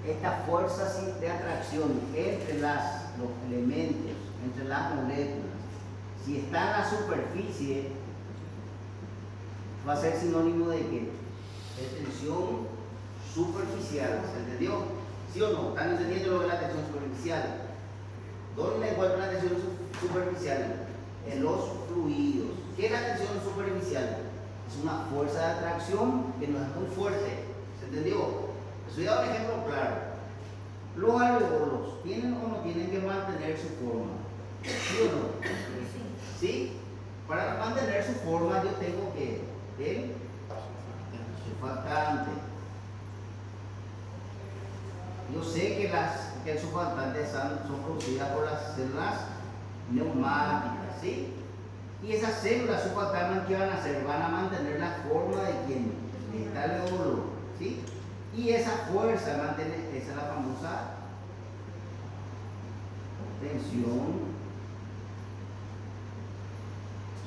esta fuerza de atracción entre los elementos, entre las moléculas, si está en la superficie, va a ser sinónimo de ¿qué? De tensión superficial. ¿Se entendió? ¿Sí o no? ¿Están entendiendo lo de la tensión superficial? ¿Dónde encuentra la tensión superficial? En los fluidos. ¿Qué es la tensión superficial? Es una fuerza de atracción que no es muy fuerte. ¿Se entendió? Les voy a dar un ejemplo claro. Los alveolos tienen o no tienen que mantener su forma. ¿Sí o no? ¿Sí? Para mantener su forma yo tengo que el surfactante. Yo sé que el surfactante son producidas por las células neumáticas, ¿sí? Y esas células surfactantes, ¿qué van a hacer? Van a mantener la forma de quién? De este alveolo, ¿sí? Y esa fuerza mantiene, esa es la famosa tensión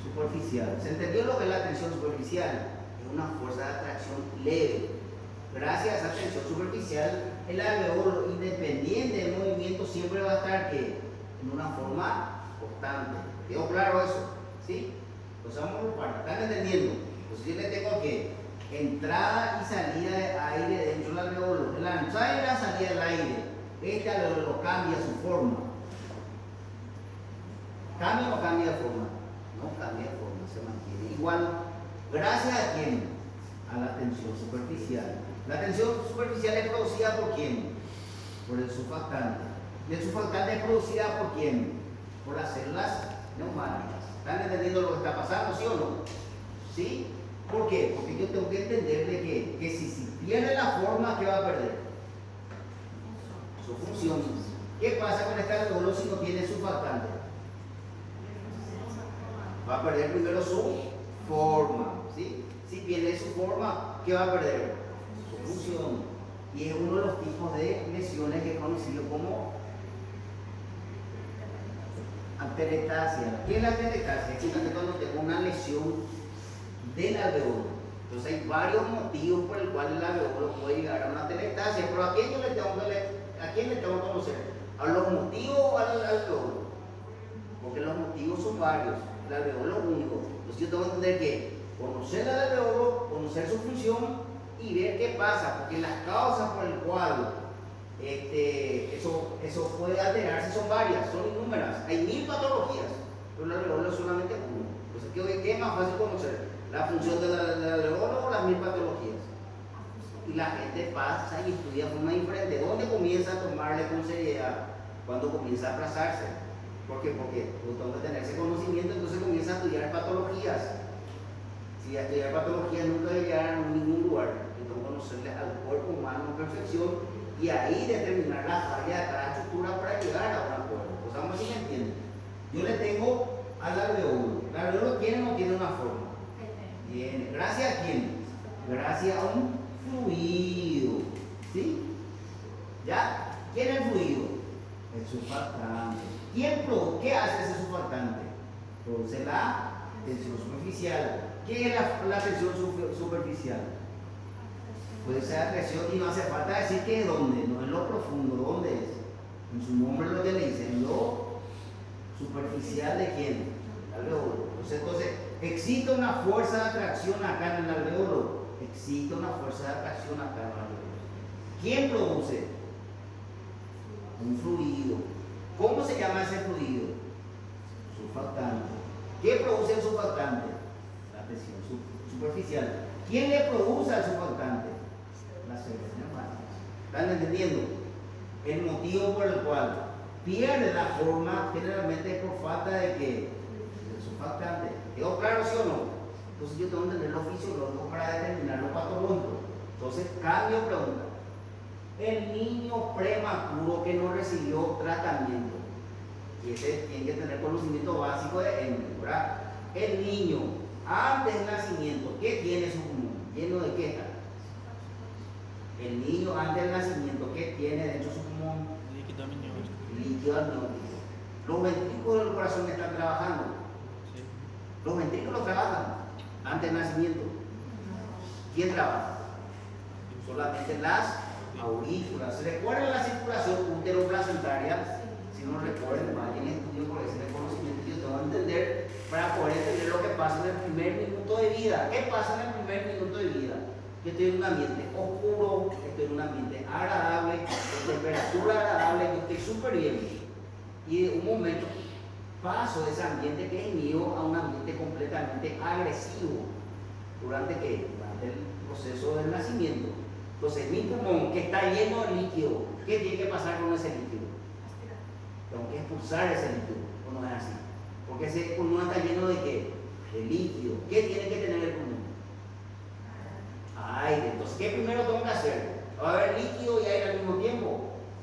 superficial. ¿Se entendió lo que es la tensión superficial? Es una fuerza de atracción leve. Gracias a esa tensión superficial, el alveolo, independiente del movimiento, siempre va a estar ¿qué? En una forma constante. ¿Quedó claro eso? ¿Sí? Pues vamos por partes. ¿Están entendiendo? Pues yo le tengo que entrada y salida de aire dentro del alveolo. La entrada y la salida del aire. Este alveolo cambia su forma. ¿Cambia o no cambia de forma? No cambia de forma, se mantiene igual. ¿Gracias a quién? A la tensión superficial. La tensión superficial es producida por quién? Por el surfactante. ¿Y el surfactante es producida por quién? Por las células neumáticas. ¿Están entendiendo lo que está pasando, sí o no? ¿Sí? ¿Por qué? Porque yo tengo que entender de que si pierde la forma, ¿qué va a perder? Su función. ¿Qué pasa con este alveolo si no tiene surfactante? Va a perder primero su forma, ¿sí? Si pierde su forma, ¿qué va a perder? Su función. Y es uno de los tipos de lesiones que es conocido como atelectasia. ¿Qué es la atelectasia? Es cuando tengo una lesión del alveolo. Entonces hay varios motivos por el cual el alveolo puede llegar a una atelectasia, pero ¿a quién le tengo que conocer? ¿A los motivos o al alveolo? Porque los motivos son varios. El alveolo es único. Entonces yo tengo que entender que conocer el alveolo, conocer su función y ver qué pasa, porque las causas por el cual eso puede alterarse son varias, son innúmeras. Hay 1000 patologías, pero el alveolo es solamente uno. Entonces, ¿qué es más fácil conocer? ¿La función del alveolo o las 1000 patologías? Y la gente pasa y estudia de forma diferente. ¿Dónde comienza a tomarle con seriedad? Cuando comienza a aplazarse. ¿Por qué? Porque tengo que tener ese conocimiento, entonces comienza a estudiar patologías. Si a estudiar patologías nunca llegar a ningún lugar, tengo que conocerle al cuerpo humano en perfección y ahí determinar la falla de cada estructura para llegar a un acuerdo. Pues vamos a ver si me entienden. Yo le tengo al alveolo. ¿El alveolo tiene o no tiene una forma? Tiene. ¿Gracias a quién? Gracias a un fluido. ¿Sí? ¿Ya? ¿Quién es el fluido? El surfactante. ¿Qué hace ese surfactante? Produce la tensión superficial. ¿Qué es la tensión superficial? Puede ser la presión y no hace falta decir que es dónde, no es lo profundo, ¿dónde es? En su nombre lo que le dicen, lo superficial de quién? El alveolo. Entonces, ¿existe una fuerza de atracción acá en el alveolo? Existe una fuerza de atracción acá en el alveolo. ¿Quién produce? Un fluido. ¿Cómo se llama ese fluido? Surfactante. ¿Qué produce el surfactante? La tensión superficial. ¿Quién le produce al surfactante? Las células neumáticas. ¿Están entendiendo? El motivo por el cual pierde la forma generalmente es por falta de ¿qué? Del surfactante. ¿Quedó claro, sí o no? Entonces yo tengo que entender lo fisiológico para determinar lo patológico. Entonces, cambio pregunta. El niño prematuro que no recibió tratamiento, y ese tiene que tener conocimiento básico de endo, ¿verdad? El niño antes del nacimiento, ¿qué tiene su pulmón? ¿Lleno de qué está? El niño antes del nacimiento, ¿qué tiene dentro de su pulmón? Líquido amniótico. Líquido amniótico. Los ventrículos del corazón están trabajando. Sí. Los ventrículos trabajan antes del nacimiento. ¿Quién trabaja? Solamente las aurículas. ¿Se recuerdan la circulación útero-placentaria? Si no recuerdan, vayan a estudio por ese conocimiento que yo tengo que entender para poder entender lo que pasa en el primer minuto de vida. ¿Qué pasa en el primer minuto de vida? Yo estoy en un ambiente oscuro, estoy en un ambiente agradable, con temperatura agradable, yo estoy súper bien. Y de un momento paso de ese ambiente que es mío a un ambiente completamente agresivo. ¿Durante qué? Durante el proceso del nacimiento. Entonces, mi pulmón que está lleno de líquido, ¿qué tiene que pasar con ese líquido? Tengo que expulsar ese líquido, ¿o no es así? Porque ese pulmón está lleno de ¿qué? De líquido. ¿Qué tiene que tener el pulmón? Aire. Entonces, ¿qué primero tengo que hacer? ¿Va a haber líquido y aire al mismo tiempo?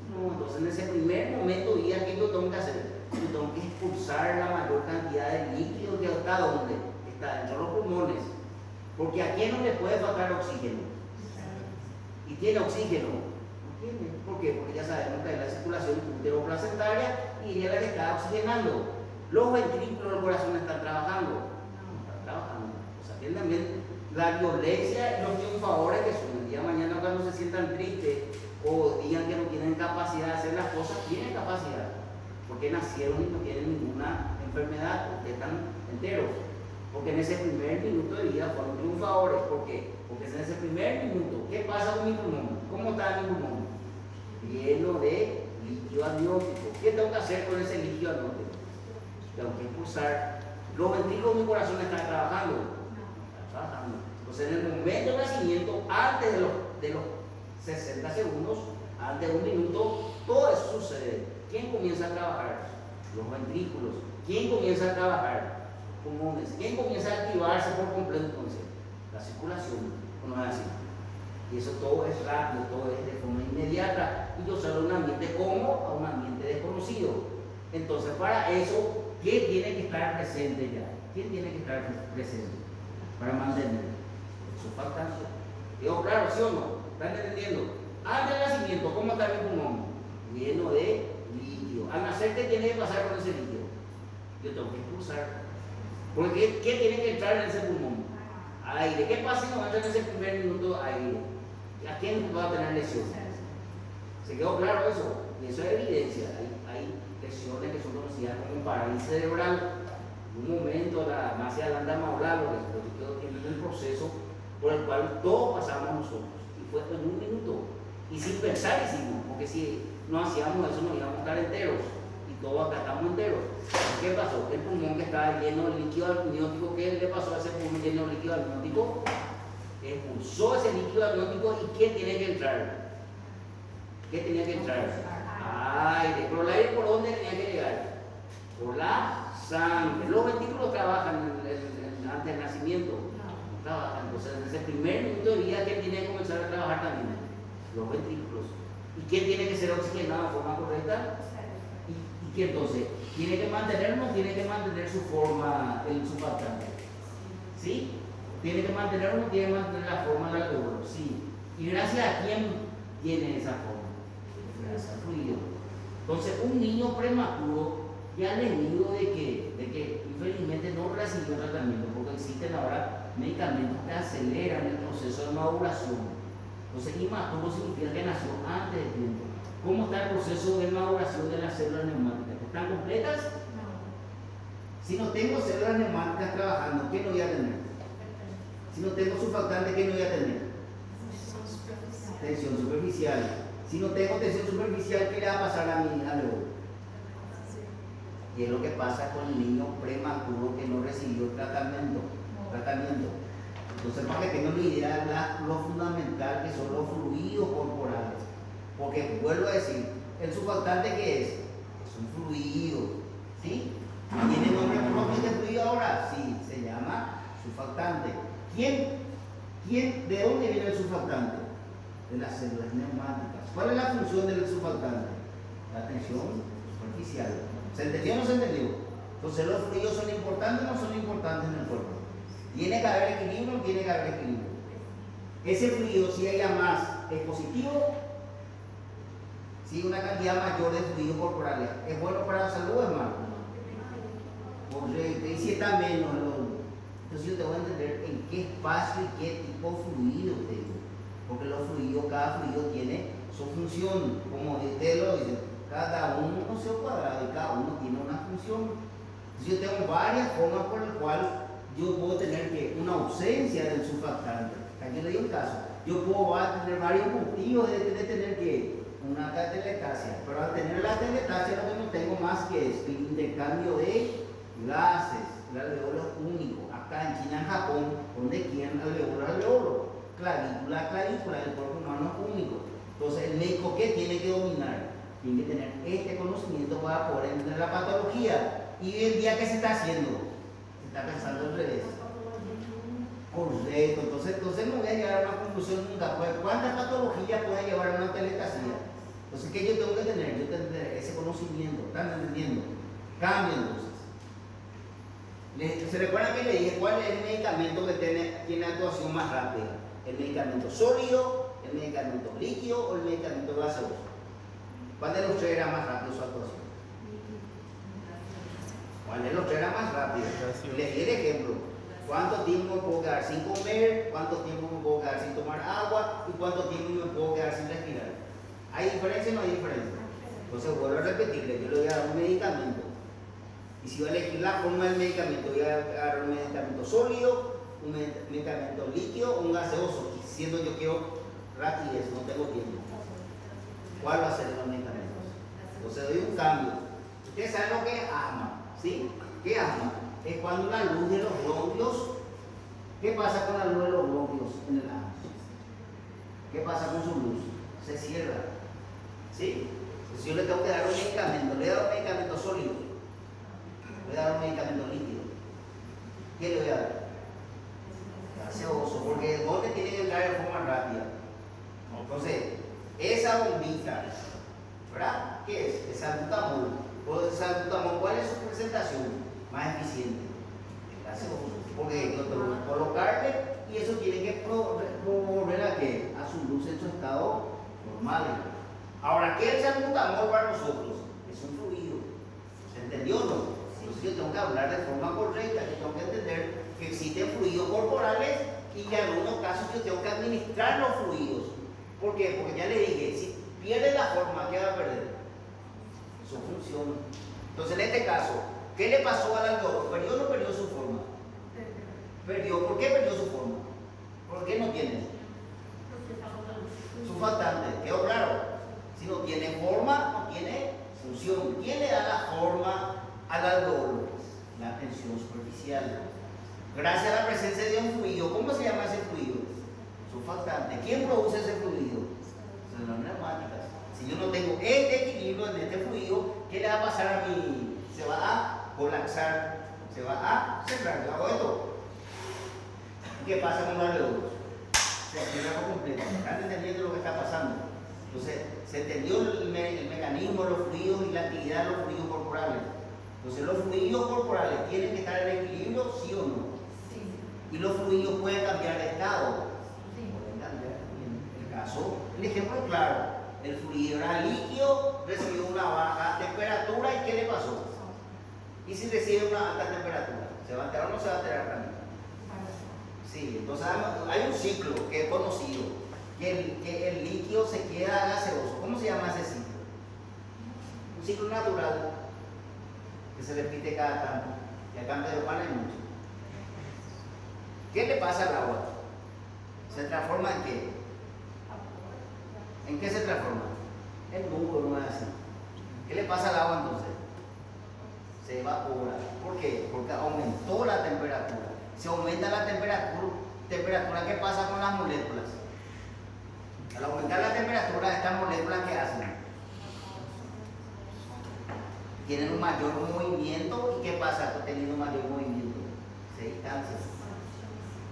No, entonces en ese primer momento de vida, ¿qué yo tengo que hacer? Yo tengo que expulsar la mayor cantidad de líquido que está ¿dónde? Está dentro de los pulmones. Porque ¿a quién no le puede faltar oxígeno? ¿Y tiene oxígeno? No tiene. ¿Por qué? Porque ya sabemos que hay la circulación útero-placentaria y ella es la que está oxigenando. Los ventrículos del corazón están trabajando. No están trabajando. O sea, tienen también la violencia y los triunfadores que son. El día de mañana cuando se sientan tristes o digan que no tienen capacidad de hacer las cosas, tienen capacidad. Porque nacieron y no tienen ninguna enfermedad, porque están enteros. Porque en ese primer minuto de vida fueron triunfadores. ¿Por qué? Porque en ese primer minuto, ¿qué pasa con mi pulmón? ¿Cómo está mi pulmón? Lleno de líquido amniótico. ¿Qué tengo que hacer con ese líquido amniótico? Tengo que expulsar. Los ventrículos de mi corazón están trabajando. Están trabajando. Entonces, en el momento del nacimiento, antes de los 60 segundos, antes de un minuto, todo eso sucede. ¿Quién comienza a trabajar? Los ventrículos. ¿Quién comienza a trabajar? Pulmones. ¿Quién comienza a activarse por completo entonces? La circulación, no es así. Y eso todo es rápido, todo es de forma inmediata. Y yo salgo de un ambiente cómodo a un ambiente desconocido. Entonces, para eso, ¿quién tiene que estar presente ya? ¿Quién tiene que estar presente? Para mantener su faltancia. ¿Quedó claro, sí o no? ¿Están entendiendo? Antes del nacimiento, ¿cómo está mi pulmón? Lleno de líquido. Al nacer, ¿qué tiene que pasar con ese líquido? Yo tengo que expulsar. Porque ¿qué tiene que entrar en ese pulmón? Aire. ¿Qué pasa si no entra en ese primer minuto aire? ¿A quién va a tener lesiones? ¿Se quedó claro eso? Y eso es evidencia. Hay lesiones que son conocidas como parálisis cerebral. En un momento, más adelante vamos a hablar, porque tiene un proceso por el cual todos pasamos nosotros. Y fue en un minuto. Y sin pensar hicimos, porque si no hacíamos eso, nos íbamos a estar enteros. Todos acá estamos enteros. ¿Qué pasó? El pulmón que estaba lleno de líquido amniótico, ¿qué le pasó a ese pulmón lleno de líquido amniótico? Expulsó ese líquido amniótico y ¿qué tiene que entrar? ¿Qué tenía que entrar? Aire. ¿Pero el aire por dónde tenía que llegar? Por la sangre. Los ventrículos trabajan antes del nacimiento. No trabajan. Entonces, en ese primer minuto de vida, ¿quién tiene que comenzar a trabajar también? Los ventrículos. ¿Y quién tiene que ser oxigenado de forma correcta? Y entonces, ¿tiene que mantener o no tiene que mantener su forma, su faltante? ¿Sí? ¿Tiene que mantener o no tiene que mantener la forma del alveolo? Sí. ¿Y gracias a quién tiene esa forma? Gracias al fluido. Entonces, un niño prematuro ya le digo de que infelizmente no recibió tratamiento, porque existen ahora medicamentos que aceleran el proceso de maduración. Entonces, inmaturo significa que nació antes del tiempo. ¿Cómo está el proceso de maduración de las células neumáticas? ¿Están completas? No. Si no tengo células neumáticas trabajando, ¿qué no voy a tener? Si no tengo surfactante, ¿qué no voy a tener? Tensión superficial. Si no tengo tensión superficial, ¿qué le va a pasar a mi alveolo? Y es lo que pasa con el niño prematuro que no recibió tratamiento. Entonces, para que tengan una idea, lo fundamental que son los fluidos corporales. Porque vuelvo a decir, ¿el surfactante qué es? Es un fluido, ¿sí? ¿Tiene nombre propio de fluido ahora? Sí, se llama surfactante. ¿De dónde viene el surfactante? De las células neumáticas. ¿Cuál es la función del surfactante? La tensión superficial. ¿Se entendió o no se entendió? Entonces, ¿los fluidos son importantes o no son importantes en el cuerpo? ¿Tiene que haber equilibrio o no tiene que haber equilibrio? Ese fluido, si haya más, ¿es positivo? Si una cantidad mayor de fluidos corporales, ¿es bueno para la salud o es malo? Correcto. Y si está menos, entonces yo te voy a entender en qué espacio y qué tipo de fluido tengo. porque los fluidos, cada fluido tiene su función, como usted lo dice, cada uno es un cero cuadrado y cada uno tiene una función. Entonces yo tengo varias formas por las cuales yo puedo tener que una ausencia del surfactante. Aquí le doy un caso, yo puedo tener varios motivos de tener que una telestasia, pero al tener la telestasia lo que no tengo más que es el intercambio de gases. El alveolo es único. Acá en China, en Japón, donde quieren alveolo, clavícula del cuerpo humano es único. Entonces el médico, ¿qué tiene que dominar? Tiene que tener este conocimiento para poder entender la patología. Y hoy en día, ¿qué se está haciendo? Se está pensando al revés. Correcto, entonces no voy a llegar a una conclusión nunca. ¿Cuántas patologías puede llevar a una telestasia? Entonces, ¿qué yo tengo que tener? Yo tengo que tener ese conocimiento. ¿Están entendiendo? Cambio entonces. ¿Se recuerdan que le dije cuál es el medicamento que tiene actuación más rápida? ¿El medicamento sólido, el medicamento líquido o el medicamento gaseoso? ¿Cuál de los tres era más rápido su actuación? ¿Cuál de los tres era más rápido? Les di el ejemplo. ¿Cuánto tiempo me puedo quedar sin comer? ¿Cuánto tiempo me puedo quedar sin tomar agua? ¿Y cuánto tiempo me puedo quedar sin respirar? ¿Hay diferencia o no hay diferencia? Entonces vuelvo a repetirle, yo le voy a dar un medicamento. Y si voy a elegir la forma del medicamento, voy a agarrar un medicamento sólido, un medicamento líquido o un gaseoso. Y siendo yo quiero rapidez, no tengo tiempo. ¿Cuál va a ser los medicamentos? Entonces doy un cambio. Ustedes saben lo que es asma, ¿sí? ¿Qué es asma? Es cuando la luz de los bronquios, ¿qué pasa con la luz de los bronquios en el asma? ¿Qué pasa con su luz? Se cierra, ¿sí? Entonces yo le tengo que dar un medicamento, le voy a dar un medicamento sólido, le voy a dar un medicamento líquido. ¿Qué le voy a dar? Gaseoso, porque el golpe tiene que entrar de forma rápida. Entonces, esa bombita, ¿verdad? ¿Qué es? Es salbutamol. ¿Cuál es su presentación más eficiente? El gaseoso. Porque yo tengo que colocarle y eso tiene que volver a ¿qué? A su luz en su estado normal. Ahora, ¿qué es el salbutamol para nosotros? Es un fluido. ¿Se entendió o no? Entonces yo tengo que hablar de forma correcta, yo tengo que entender que existen fluidos corporales y en algunos casos yo tengo que administrar los fluidos. ¿Por qué? Porque ya le dije, si pierde la forma, ¿qué va a perder? Su función. Entonces en este caso, ¿qué le pasó al alveolo? ¿Perdió o no perdió su forma? Perdió. ¿Por qué perdió su forma? ¿Por qué no tiene? Su faltante. ¿Quedó claro? Si no tiene forma, no tiene función. ¿Quién le da la forma al alveolo? La tensión superficial. Gracias a la presencia de un fluido. ¿Cómo se llama ese fluido? Surfactante. ¿Quién produce ese fluido? Son las neumáticas. Si yo no tengo este equilibrio en este fluido, ¿qué le va a pasar a mí? Se va a colapsar, se va a cerrar. Yo hago esto. ¿Qué pasa con los alveolos? Se cierra por completo. ¿Están entendiendo lo que está pasando? Entonces, se entendió el mecanismo, los fluidos y la actividad de los fluidos corporales. Entonces, los fluidos corporales tienen que estar en equilibrio, ¿sí o no? Sí. Y los fluidos pueden cambiar de estado. Sí. Pueden cambiar también. El ejemplo claro. El fluido era líquido, recibió una baja temperatura y ¿qué le pasó? ¿Y si recibe una alta temperatura? ¿Se va a alterar o no se va a alterar también? Sí, entonces hay un ciclo que es conocido, que el líquido se queda gaseoso. ¿Cómo se llama ese ciclo? Un ciclo natural que se repite cada tanto. Y acá en Pedro Juan hay mucho. ¿Qué le pasa al agua? ¿Se transforma en qué? ¿En qué se transforma? En nubes, no es así. ¿Qué le pasa al agua entonces? Se evapora. ¿Por qué? Porque aumentó la temperatura. Si aumenta la temperatura, ¿qué pasa con las moléculas? Al aumentar la temperatura, estas moléculas, ¿qué hacen? Tienen un mayor movimiento. ¿Y qué pasa teniendo un mayor movimiento? Se distancian.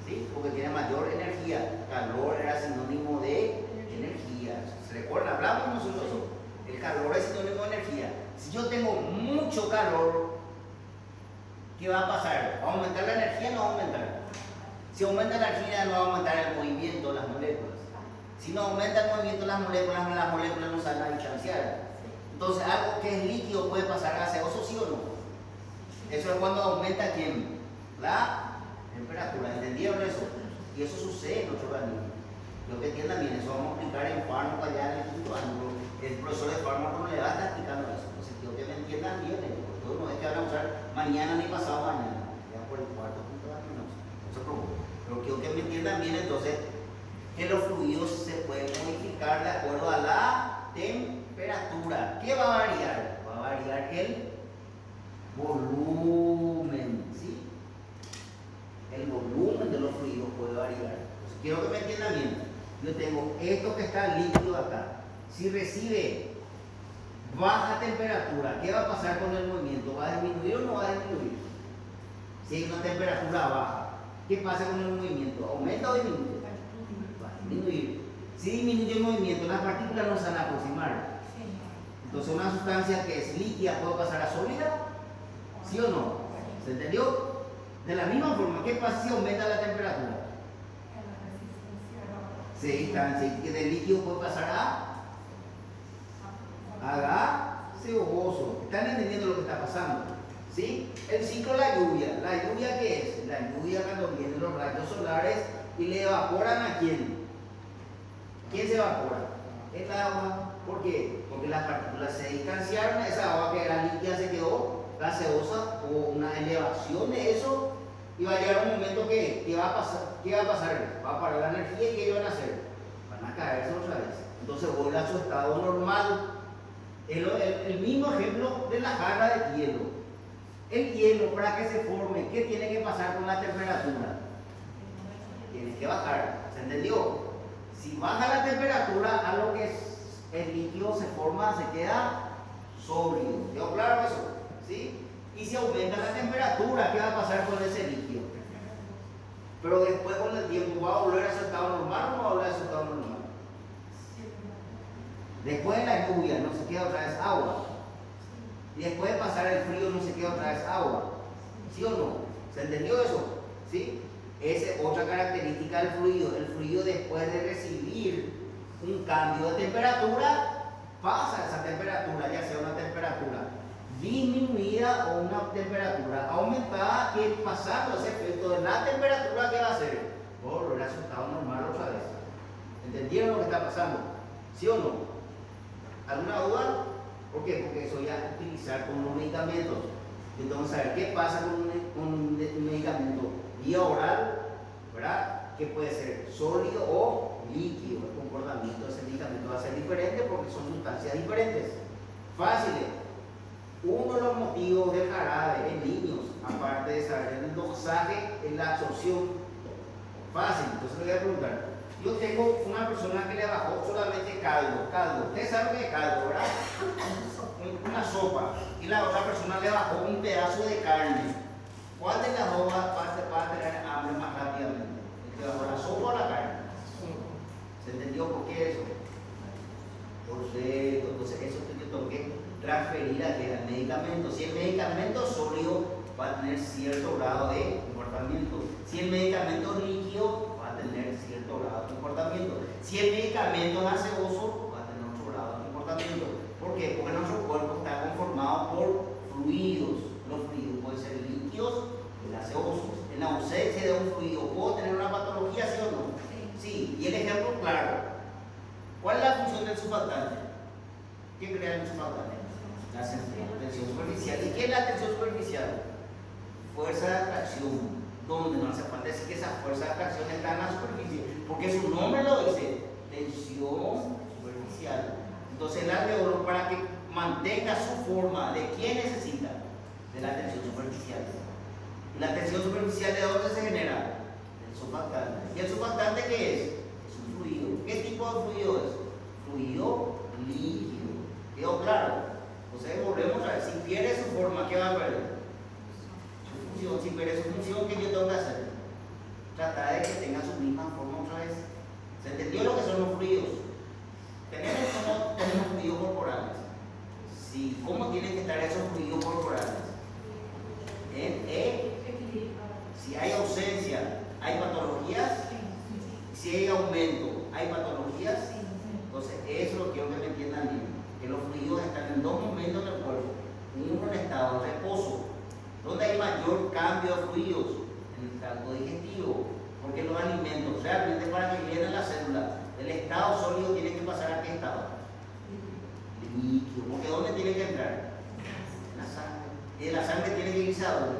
¿Sí? Porque tiene mayor energía. Calor era sinónimo de energía. ¿Se recuerda? Hablamos nosotros. El calor es sinónimo de energía. Si yo tengo mucho calor, ¿qué va a pasar? ¿Va a aumentar la energía o no va a aumentar? Si aumenta la energía, no va a aumentar el movimiento de las moléculas. Si no aumenta el movimiento de las moléculas no se van a distanciar. Entonces, algo que es líquido puede pasar a gaseoso, ¿sí o no? Eso es cuando aumenta ¿quién? La temperatura. ¿Entendieron eso? Y eso sucede en nuestro organismo. Lo que entiendan bien, eso vamos a explicar en fármaco allá en el quinto año. El profesor de fármaco no le va a estar explicando eso. Entonces, quiero que me entiendan bien, porque no es que van a usar mañana ni pasado mañana, ya por el cuarto quinto año, no se preocupe. Pero quiero que me entiendan bien, entonces, que los fluidos se pueden modificar de acuerdo a la temperatura. ¿Qué va a variar? Va a variar el volumen, ¿sí? El volumen de los fluidos puede variar. Entonces, quiero que me entiendan bien. Yo tengo esto que está líquido acá. Si recibe baja temperatura, ¿qué va a pasar con el movimiento? ¿Va a disminuir o no va a disminuir? Si hay una temperatura baja, ¿qué pasa con el movimiento? ¿Aumenta o disminuye? Va a disminuir. Si disminuye el movimiento, las partículas no se van a aproximar. Entonces, una sustancia que es líquida puede pasar a sólida, ¿sí o no? ¿Se entendió? De la misma forma, ¿qué pasa si aumenta la temperatura? Sí, del líquido puede pasar a gaseoso. ¿Están entendiendo lo que está pasando? ¿Sí? El ciclo de la lluvia. ¿La lluvia qué es? La lluvia cuando vienen los rayos solares y le evaporan ¿a quién? ¿Quién se evapora? El agua. ¿Por qué? Porque las partículas se distanciaron, esa agua que era líquida se quedó gaseosa, o una elevación de eso, y va a llegar un momento que va a pasar. ¿Qué va a pasar? Va a parar la energía y ¿qué van a hacer? Van a caerse otra vez. Entonces vuelve a su estado normal. El mismo ejemplo de la jarra de hielo. El hielo, para que se forme, ¿qué tiene que pasar con la temperatura? Tiene que bajar. ¿Se entendió? Si baja la temperatura, a lo que el líquido se forma, se queda sólido. ¿Quedó claro eso? ¿Sí? Y si aumenta la temperatura, ¿qué va a pasar con ese líquido? Pero después con el tiempo, ¿va a volver a su estado normal o no va a volver a su estado normal? Después de la lluvia no se queda otra vez agua. Y después de pasar el frío no se queda otra vez agua. ¿Sí o no? ¿Se entendió eso? ¿Sí? Esa es otra característica del fluido. El fluido, después de recibir un cambio de temperatura, pasa esa temperatura, ya sea una temperatura disminuida o una temperatura aumentada, que pasando ese efecto de la temperatura, ¿qué va a hacer? Volver a su estado normal otra vez. ¿Entendieron lo que está pasando? ¿Sí o no? ¿Alguna duda? ¿Por qué? Porque eso ya es utilizar con los medicamentos. Entonces, a ver, ¿qué pasa con un medicamento vía oral? ¿Verdad? Que puede ser sólido o líquido. El comportamiento de ese medicamento va a ser diferente porque son sustancias diferentes. Fáciles. Uno de los motivos del jarabe en niños, aparte de saber el dosaje, es la absorción. Fácil. Entonces le voy a preguntar. Yo tengo una persona que le bajó solamente caldo. Ustedes saben lo que es caldo, ¿verdad? Una sopa. Y la otra persona le bajó un pedazo de carne. ¿Cuál de las dos va a tener hambre más rápidamente? ¿El que bajó la sopa o la carne? ¿Se entendió por qué eso? Perfecto. Entonces eso yo tengo que transferir al medicamento. Si el medicamento es sólido, va a tener cierto grado de comportamiento. Si el medicamento es líquido, va a tener cierto grado de comportamiento. Si el medicamento es gaseoso, va a tener otro grado de comportamiento. ¿Por qué? Porque nuestro cuerpo está conformado por fluidos. Los fluidos pueden ser líquidos o gaseosos. En la ausencia de un fluido, ¿puedo tener una patología, sí o no? Sí. Y el ejemplo claro. ¿Cuál es la función del surfactante? ¿Qué crea el surfactante? La tensión superficial. ¿Y qué es la tensión superficial? Fuerza de atracción. Donde no hace falta decir que esa fuerza de atracción está en la superficie, porque su nombre lo dice, tensión superficial. Entonces el alveolo, para que mantenga su forma, ¿de quién necesita? De la tensión superficial. ¿Y la tensión superficial de dónde se genera? Del surfactante. ¿Y el surfactante qué es? Es un fluido. ¿Qué tipo de fluido es? Fluido líquido. ¿Quedó claro? Entonces volvemos a ver, si pierde su forma, ¿qué va a perder? Su función. Si pierde su función, ¿qué yo tengo que hacer? Tratar de que tenga su misma forma otra vez. ¿Se entendió lo que son los fluidos? ¿Tenemos fluidos corporales? Sí. ¿Cómo tienen que estar esos fluidos corporales? Si hay ausencia, ¿hay patologías? Si hay aumento, ¿hay patologías? Entonces, eso lo quiero que me entiendan bien. Que los fluidos están en dos momentos del cuerpo. Uno en estado de reposo, donde hay mayor cambio de fluidos, en el tracto digestivo, porque los alimentos realmente, para que llenen la célula. El estado sólido tiene que pasar a qué estado? Líquido. Porque ¿dónde tiene que entrar? En la sangre. Y de la sangre tiene que irse a dónde?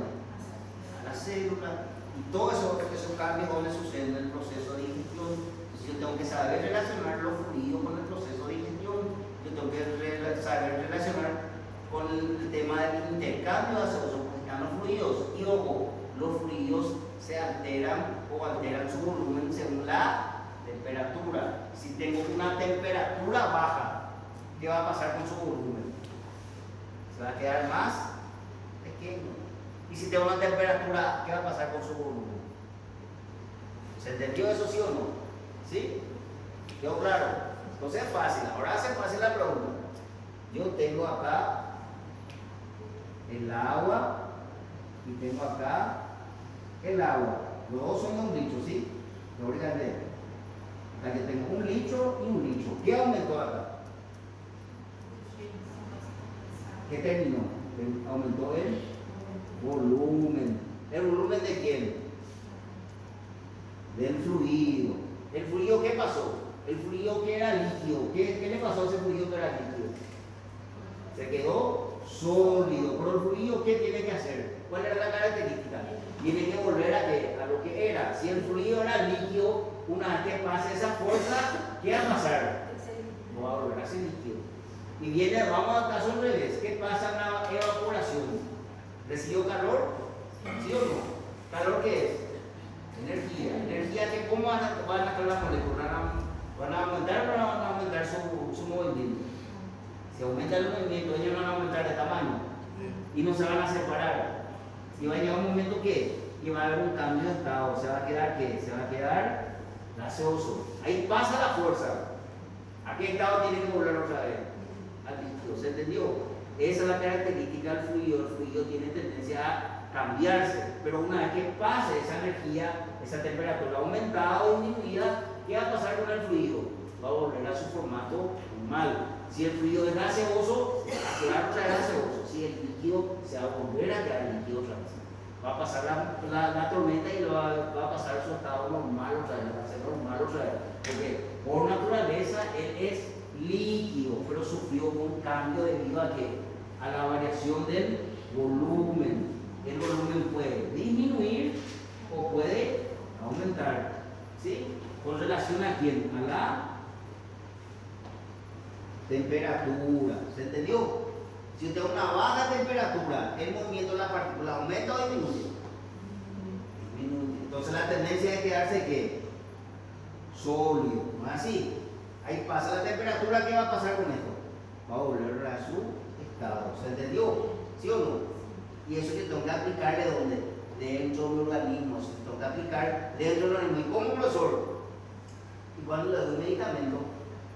A la célula. Y todo eso, esos cambios donde suceden en el proceso de digestión. Entonces yo tengo que saber relacionar los fluidos con el proceso de digestión. Yo tengo que saber relacionar con el tema del intercambio gaseoso, porque están los fluidos. Y ojo, los fluidos se alteran o alteran su volumen según la temperatura. Si tengo una temperatura baja, ¿qué va a pasar con su volumen? Se va a quedar más pequeño. Y si tengo una temperatura, ¿qué va a pasar con su volumen? ¿Se entendió eso, sí o no? ¿Sí? ¿Quedó claro? Entonces es fácil. Ahora hace fácil la pregunta. Yo tengo acá el agua y tengo acá el agua. Los dos son un licho, ¿sí? Ahorita yo tengo un licho y un licho. ¿Qué aumentó acá? ¿Qué terminó? Aumentó el volumen. ¿El volumen de quién? Del fluido. ¿El fluido qué pasó? El fluido que era líquido. ¿Qué le pasó a ese fluido que era líquido? Se quedó sólido. Pero el fluido, ¿qué tiene que hacer? ¿Cuál era la característica? Tiene que volver a lo que era. Si el fluido era líquido, una vez que pase esa fuerza, ¿qué va a pasar? No va a volver a ser líquido. Y viene, vamos al caso al revés. ¿Qué pasa en la evaporación? ¿Recibió calor? ¿Sí o no? ¿Calor qué es? Energía. Energía que ¿cómo van a estar las moléculas? ¿Van a aumentar o no van a aumentar su movimiento? Si aumenta el movimiento, ellos no van a aumentar de tamaño y no se van a separar. Y va a llegar un momento que va a haber un cambio de estado. ¿Se va a quedar qué? Se va a quedar gaseoso. Ahí pasa la fuerza. ¿A qué estado tiene que volver otra vez? Al líquido. ¿Se entendió? Esa es la característica del fluido. El fluido tiene tendencia a cambiarse, pero una vez que pase esa energía, esa temperatura aumentada o disminuida, ¿qué va a pasar con el fluido? Va a volver a su formato normal. Si el fluido es gaseoso, se va a quedar otra vez gaseoso. Si el líquido, se va a volver a quedar líquido otra vez. Va a pasar la tormenta y va a pasar su estado normal otra vez, va a ser normal otra vez. Porque por naturaleza él es líquido, pero sufrió un cambio debido a que a la variación del volumen. El volumen puede disminuir o puede aumentar. ¿Sí? ¿Con relación a quién? A la temperatura. ¿Se entendió? Si usted tiene una baja temperatura, el movimiento de la partícula aumenta o disminuye. Disminuye. Entonces la tendencia es quedarse ¿qué? Sólido. ¿No es así? Ahí pasa la temperatura, ¿qué va a pasar con esto? Va a volver a su estado. ¿Se entendió? ¿Sí o no? Y eso que tengo que aplicarle ¿dónde? Dentro del organismo. Se tengo que aplicar dentro del organismo. ¿Y cómo, profesor? Y cuando le doy medicamento,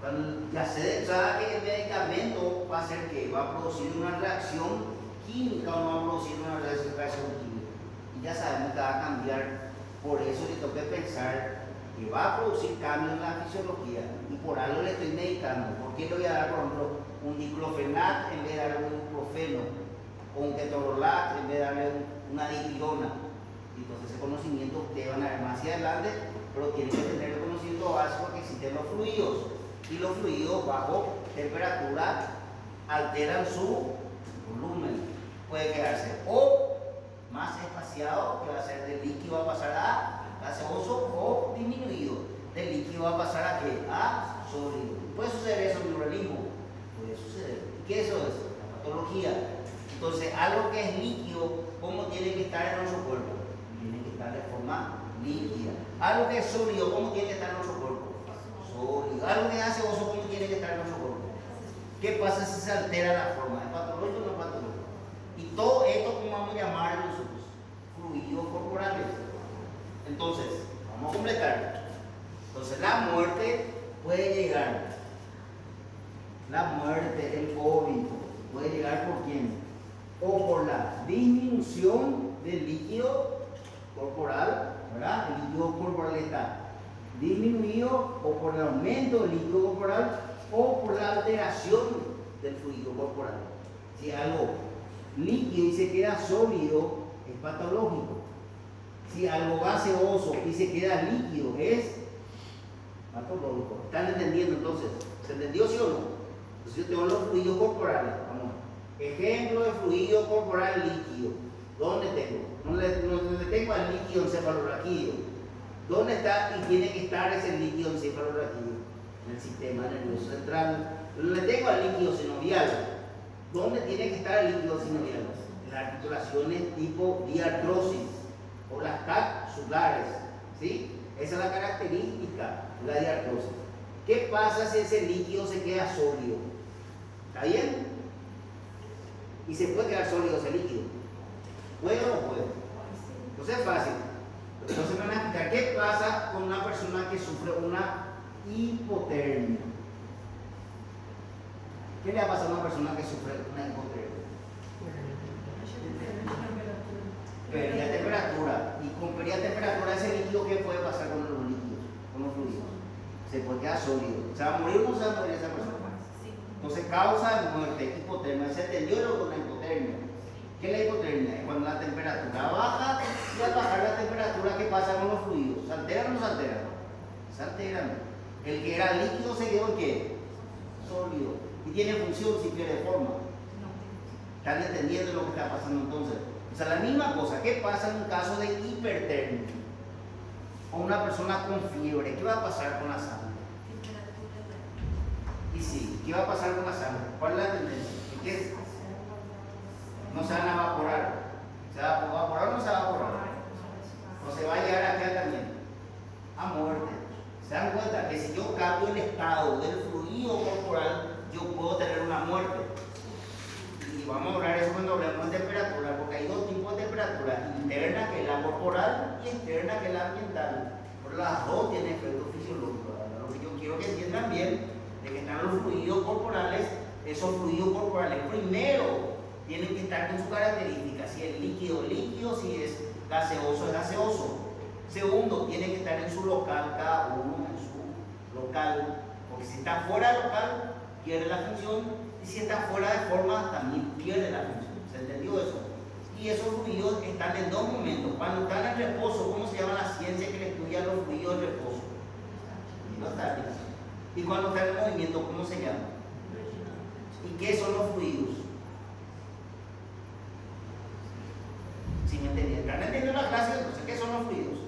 cuando ya se sabe que el medicamento va a hacer que va a producir una reacción química o no va a producir una reacción química. Y ya sabemos que va a cambiar. Por eso le tengo que pensar que va a producir cambios en la fisiología. Y por algo le estoy medicando. ¿Por qué le voy a dar, por ejemplo, un diclofenac en vez de darle un ibuprofeno? O un ketorolac en vez de darle una dipirona. Entonces ese conocimiento ustedes van a ver más hacia adelante, pero tienen que tener el conocimiento básico que existen los fluidos. Y los fluidos bajo temperatura alteran su volumen. Puede quedarse o más espaciado, que va a ser del líquido va a pasar a gaseoso, o disminuido. Del líquido va a pasar a ¿qué? A sólido. ¿Puede suceder eso en el organismo? Puede suceder. ¿Y qué eso es? La patología. Entonces, algo que es líquido, ¿cómo tiene que estar en nuestro cuerpo? Tiene que estar de forma líquida. Algo que es sólido, ¿cómo tiene que estar en nuestro cuerpo? Sólido. Algo que es gaseoso, ¿cómo tiene que estar en nuestro cuerpo? ¿Qué pasa si se altera la forma? ¿Es patológico o no es patológico? Y todo esto, ¿cómo vamos a llamar nosotros? Fluidos corporales. Entonces, vamos a completar. Entonces, la muerte puede llegar. La muerte, el óbito, puede llegar ¿por quién? O por la disminución del líquido corporal, ¿verdad? El líquido corporal está disminuido, o por el aumento del líquido corporal, o por la alteración del fluido corporal. Si algo líquido y se queda sólido, es patológico. Si algo gaseoso y se queda líquido, es patológico. ¿Están entendiendo entonces? ¿Se entendió sí o no? Entonces yo tengo los fluidos corporales. Vamos. Ejemplo de fluido corporal líquido. ¿Dónde tengo? ¿Dónde tengo al líquido encefalorraquídeo? ¿Dónde está y tiene que estar ese líquido encefalorraquídeo? En el sistema nervioso central. ¿Dónde tengo al líquido sinovial? ¿Dónde tiene que estar el líquido sinovial? En las articulaciones tipo diartrosis o las capsulares. ¿Sí? Esa es la característica de la diartrosis. ¿Qué pasa si ese líquido se queda sólido? ¿Está bien? Y se puede quedar sólido ese líquido. ¿Puede o no puede? Entonces es fácil. Entonces me van a explicar qué pasa con una persona que sufre una hipotermia. ¿Qué le va a pasar a una persona que sufre una hipotermia? Pérdida de temperatura. Y con pérdida de temperatura ese líquido, ¿qué puede pasar con los líquidos? Con los fluidos. Se puede quedar sólido. ¿Se va a morir o no se va a morir esa persona? Entonces causa de muerte, hipotermia. ¿Se entendió lo con la hipotermia? ¿Qué es la hipotermia? Es cuando la temperatura baja y al bajar la temperatura, ¿qué pasa con los fluidos? ¿Se alteran o no se alteran? Se alteran. El que era líquido se quedó en qué? Sólido. Y tiene función si pierde forma. ¿Están entendiendo lo que está pasando entonces? O sea, la misma cosa. ¿Qué pasa en un caso de hipertermia? O una persona con fiebre. ¿Qué va a pasar con la sangre? Y sí, ¿qué va a pasar con la sangre? ¿Cuál es la tendencia? ¿Qué es? No se van a evaporar. ¿Se va a evaporar o no se va a evaporar? O se va a llegar a qué también. A muerte. ¿Se dan cuenta que si yo cambio el estado del fluido corporal, yo puedo tener una muerte? Y vamos a hablar de eso cuando hablemos de temperatura, porque hay dos tipos de temperatura: interna, que es la corporal, y externa, que es la ambiental. Pero las dos tienen efectos fisiológicos. Lo que yo quiero que entiendan bien, de que están los fluidos corporales, esos fluidos corporales primero tienen que estar con su característica, si es líquido, líquido, si es gaseoso, es gaseoso. Segundo, tiene que estar en su local, cada uno en su local, porque si está fuera del local, pierde la función, y si está fuera de forma, también pierde la función. ¿Se entendió eso? Y esos fluidos están en dos momentos. Cuando están en reposo, ¿cómo se llama la ciencia que le estudia los fluidos en reposo? Hidrostática. Y cuando están en movimiento, ¿cómo se llama? ¿Y qué son los fluidos? ¿Sí me entendieron? ¿Están entendiendo la clase? Entonces, ¿qué son los fluidos?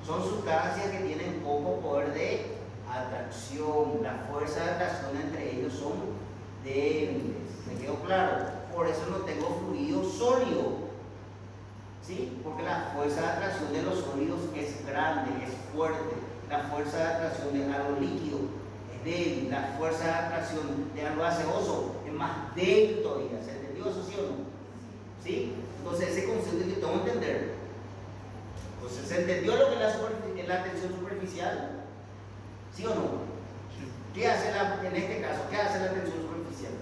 Son sustancias que tienen poco poder de atracción. La fuerza de atracción entre ellos son débiles. ¿Me quedó claro? Por eso no tengo fluido sólido. ¿Sí? Porque la fuerza de atracción de los sólidos es grande, es fuerte. La fuerza de atracción de algo líquido es débil. La fuerza de atracción de algo gaseoso es más débil todavía. ¿Se entendió eso, sí o no? ¿Sí? Entonces ese concepto que tengo que entender. Entonces, ¿se entendió lo que es la tensión superficial? ¿Sí o no? ¿Qué hace en este caso? ¿Qué hace la tensión superficial?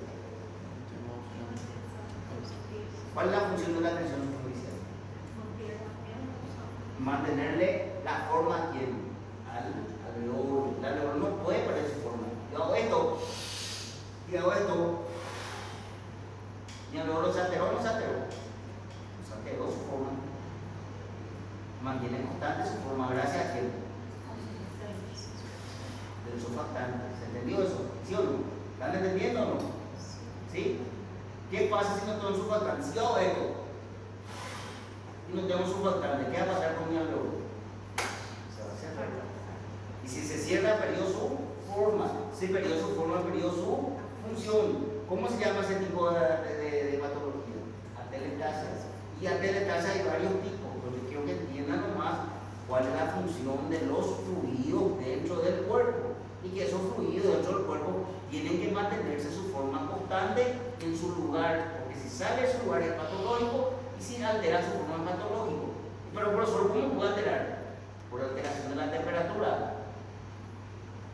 ¿Cuál es la función de la tensión superficial? Mantenerle la forma a quién? Al alveolo. El alveolo no puede perder su forma. Yo hago esto, y hago esto. ¿Mi alveolo se alteró o no se alteró? Se alteró su forma. Mantiene constante su forma gracias a quién? Del surfactante. ¿Se entendió eso? ¿Sí o no? ¿Están entendiendo o no? ¿Sí? ¿Qué pasa si no tengo un surfactante? Si yo hago esto y no tengo un surfactante, ¿qué va a pasar con mi alveolo? Se va a cerrar. Y si se cierra, perdió su forma. Si perdió su forma, perdió su función. ¿Cómo se llama ese tipo de patología? Atelectasia. Y atelectasia hay varios tipos, pero quiero que entiendan nomás cuál es la función de los fluidos dentro del cuerpo. Y que esos fluidos dentro del cuerpo tienen que mantenerse su forma constante en su lugar, porque si sale de su lugar es patológico y si altera su forma es patológico. Pero profesor, ¿cómo puede alterar? Por alteración de la temperatura.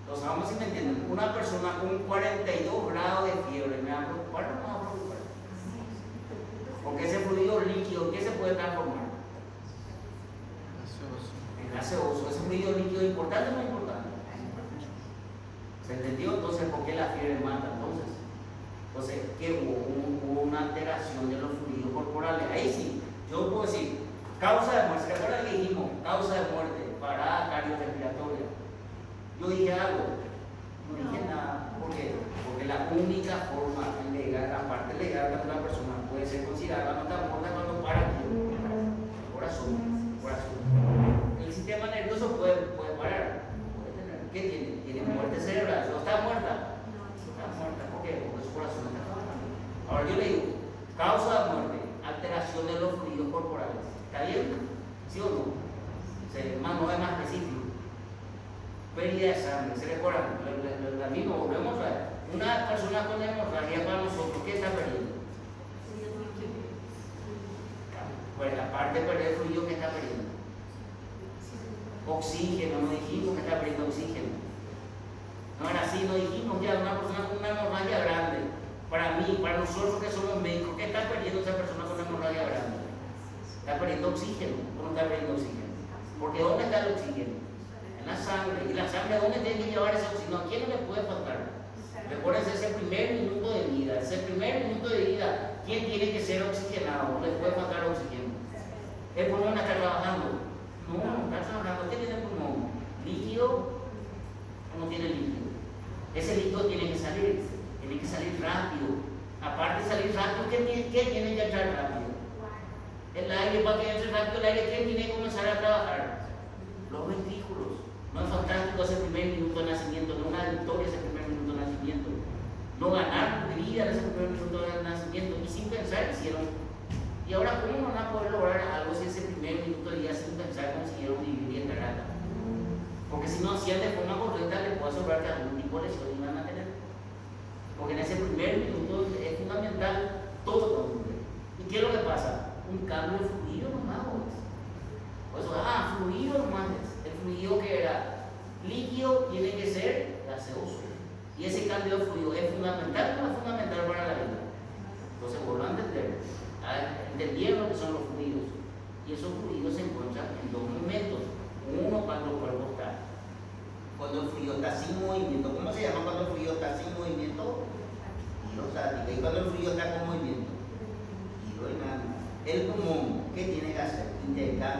Entonces vamos a ver si me entienden. Una persona con 42 grados de fiebre, ¿me va a preocupar o no me va a preocupar? Porque ese fluido líquido, ¿qué se puede transformar? En gaseoso. ¿Ese fluido líquido es importante o no es importante? ¿Se entendió? Entonces, ¿por qué la fiebre mata entonces? ¿Qué hubo una alteración de los fluidos corporales. Ahí sí, yo puedo decir, causa de muerte. ¿Se acuerdan que dijimos? Causa de muerte, parada cardiorrespiratoria. Yo dije algo, no dije nada. ¿Por qué? Porque la única forma legal, la parte legal de una persona puede ser considerada nota muerta cuando para aquí. Corazón. El sistema nervioso puede parar. Puede tener. ¿Qué tiene? Tiene muerte cerebral. ¿No está muerta? Está muerta. ¿Por qué? Porque su corazón está trabajando. Ahora yo le digo, causa de muerte, alteración de los fluidos corporales. ¿Está bien? ¿Sí o no? No es más específico. Pérdida de sangre, ¿se recuerdan? La misma, volvemos a ver. Una persona con hemorragia para nosotros, ¿qué está perdiendo? Pues aparte de perder fluido, ¿qué está perdiendo? Oxígeno, no dijimos que está perdiendo oxígeno. No era así, no dijimos ya una persona con una hemorragia grande. Para mí, para nosotros que somos médicos, ¿qué está perdiendo esa persona con una hemorragia grande? Está perdiendo oxígeno. ¿Cómo está perdiendo oxígeno? Porque ¿dónde está el oxígeno? En la sangre. ¿Y la sangre dónde tiene que llevar ese oxígeno? ¿A quién no le puede faltar? Recuerden ese primer minuto de vida. Ese primer minuto de vida, ¿quién tiene que ser oxigenado? No le puede faltar oxígeno. ¿El pulmón está trabajando? No, no está trabajando. ¿Qué tiene el pulmón? ¿Líquido o no tiene líquido? Ese líquido tiene que salir rápido. Aparte de salir rápido, ¿qué tiene que entrar rápido? El aire. Para que entre rápido el aire, ¿quién tiene que comenzar a trabajar? Los ventrículos. No es fantástico ese primer minuto de nacimiento, no una victoria ese primer minuto de nacimiento, no ganar vida en ese primer minuto de nacimiento, y sin pensar hicieron. Y ahora, ¿cómo van a poder lograr algo si ese primer minuto de vida sin pensar consiguieron vivir y entrar? Porque si no hacían de forma correcta, le puede sobrar que algún tipo de lesión iban a tener. Porque en ese primer minuto es fundamental todo lo que ocurre. ¿Y qué es lo que pasa? Un cambio de fluido nomás. Por eso, fluido nomás. El fluido que era líquido tiene que ser gaseoso. Y ese cambio de fluido es fundamental, no es fundamental para la vida. Entonces, vuelvo a entender. Entendieron lo que son los fluidos. Y esos fluidos se encuentran en dos momentos. Uno, cuando el cuerpo está. Cuando el fluido está sin movimiento. ¿Cómo se llama cuando el fluido está sin movimiento? Hidrostática. ¿Y cuando el fluido está con movimiento? Hidrodinámica. El pulmón, ¿qué tiene que hacer? Intercambio.